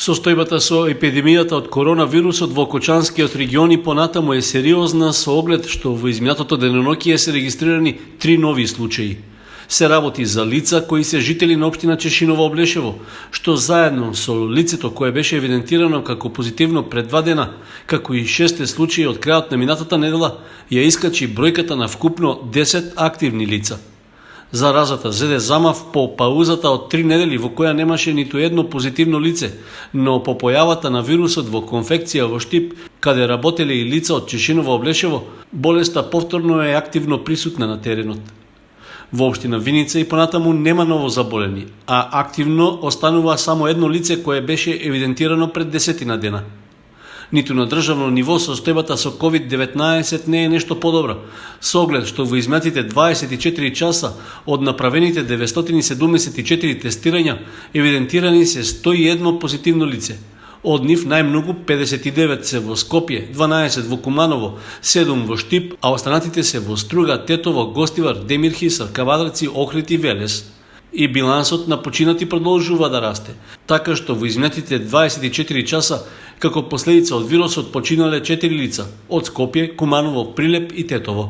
Состојбата со епидемијата од коронавирусот во Кочанскиот регион и понатаму е сериозна со оглед што во изминатото деноноќие се регистрирани 3 нови случаи. Се работи за лица кои се жители на општина Чешиново Облешево, што заедно со лицето кое беше евидентирано како позитивно пред 2 дена, како и 6 случаи од крајот на минатата недела, ја искачи бројката на вкупно 10 активни лица. Заразата зеде замав по паузата од 3 недели во која немаше ниту едно позитивно лице, но по појавата на вирусот во конфекција во Штип, каде работеле и лица од Чешиново Облешево, болеста повторно е активно присутна на теренот. Во општина Виница и понатаму нема ново заболени, а активно останува само едно лице кое беше евидентирано пред 10 дена. Ниту на државно ниво состојбата со COVID-19 не е нешто подобра, со оглед што во изминатите 24 часа од направените 974 тестирања евидентирани се 101 позитивно лице. Од нив најмногу 59 се во Скопје, 12 во Куманово, 7 во Штип, а останатите се во Струга, Тетово, Гостивар, Демирхисар, Кавадарци, Охрид и Велес. И билансот на починати продолжува да расте, така што во изминатите 24 часа како последица од вирусот починале 4 лица од Скопје, Куманово, Прилеп и Тетово.